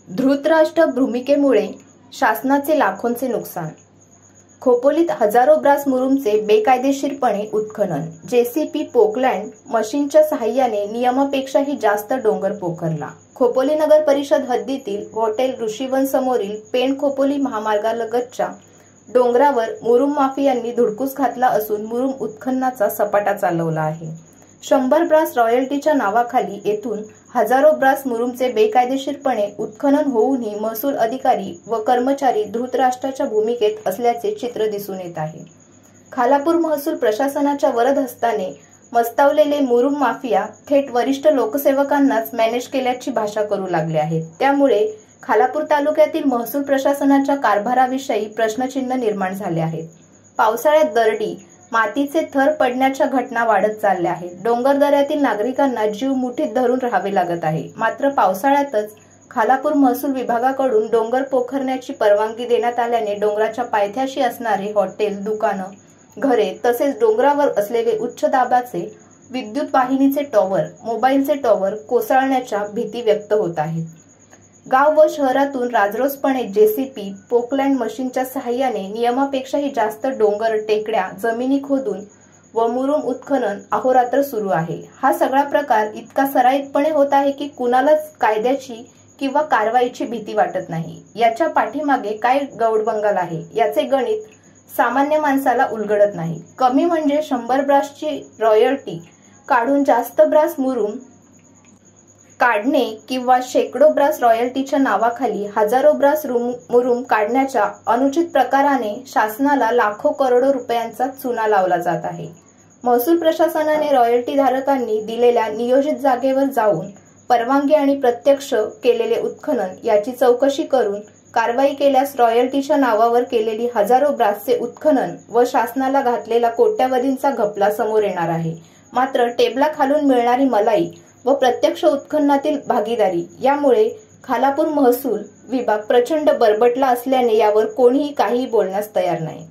धृतराष्ट्र भूमिकेमुळे शासनाचे लाखोंचे नुकसान. खोपोलीत हजारो ब्रास मुरुमचे बेकायदेशीरपणे उत्खनन. जेसीपी पोकलँड मशीनच्या सहाय्याने नियमापेक्षाही जास्त डोंगर पोखरला. खोपोली नगर परिषद हद्दीतील हॉटेल ऋषीवन समोरील पेण खोपोली महामार्गालगतच्या डोंगरावर मुरुम माफियांनी धुडकूस घातला असून मुरुम उत्खननाचा सपाटा चालवला आहे. 100 ब्रास रॉयल्टीच्या नावाखाली येथून हजारो ब्रास मुरुमचे बेकायदेशीरपणे उत्खनन होऊनही महसूल अधिकारी व कर्मचारी धृतराष्ट्राच्या भूमिकेत असल्याचे चित्र दिसून येत आहे. खालापूर महसूल प्रशासनाच्या वरदहस्ताने मस्तावलेले मुरुम माफिया थेट वरिष्ठ लोकसेवकांनाच मॅनेज केल्याची भाषा करू लागले आहेत. त्यामुळे खालापूर तालुक्यातील महसूल प्रशासनाच्या कारभाराविषयी प्रश्नचिन्ह निर्माण झाले आहेत. पावसाळ्यात दरडी, मातीचे थर पडण्याच्या घटना वाढत चालल्या आहेत. डोंगरदऱ्यातील नागरिकांना जीव मुठीत धरून राहावे लागत आहे. मात्र पावसाळ्यातच खालापूर महसूल विभागाकडून डोंगर पोखरण्याची परवानगी देण्यात आल्याने डोंगराच्या पायथ्याशी असणारे हॉटेल, दुकानं, घरे तसेच डोंगरावर असलेले उच्च दाबाचे विद्युत वाहिनीचे टॉवर, मोबाईलचे टॉवर कोसळण्याच्या भीती व्यक्त होत आहेत. गाव व शहरातून राजरोसपणे जेसीपी पोकलँड मशीनच्या सहाय्याने नियमापेक्षाही जास्त डोंगर, टेकड्या, जमिनी खोदून व मुरुम उत्खनन अहोरात्र सुरू आहे. हा सगळा प्रकार इतका सराईतपणे होत आहे की कुणालाच कायद्याची किंवा कारवाईची भीती वाटत नाही. याच्या पाठीमागे काय गौडबंगाल आहे याचे गणित सामान्य माणसाला उलगडत नाही. कमी म्हणजे 100 ब्रासची रॉयल्टी काढून जास्त ब्रास मुरुम काढणे किंवा शेकडो ब्रास रॉयल्टीच्या नावाखाली हजारो ब्रास मुरुम काढण्याच्या अनुचित प्रकाराने शासनाला लाखो करोडो रुपयांचा चुना लावला जात आहे. महसूल प्रशासनाने रॉयल्टी धारकांनी दिलेल्या नियोजित जागेवर जाऊन परवानगी आणि प्रत्यक्ष केलेले उत्खनन याची चौकशी करून कारवाई केल्यास रॉयल्टीच्या नावावर केलेली हजारो ब्रासचे उत्खनन व शासनाला घातलेला कोट्यावधींचा घपला समोर येणार आहे. मात्र टेबलाखालून मिळणारी मलाई व प्रत्यक्ष उत्खननातील भागीदारी यामुळे खालापूर महसूल विभाग प्रचंड बरबटला असल्याने यावर कोणीही काहीही बोलण्यास तयार नाही.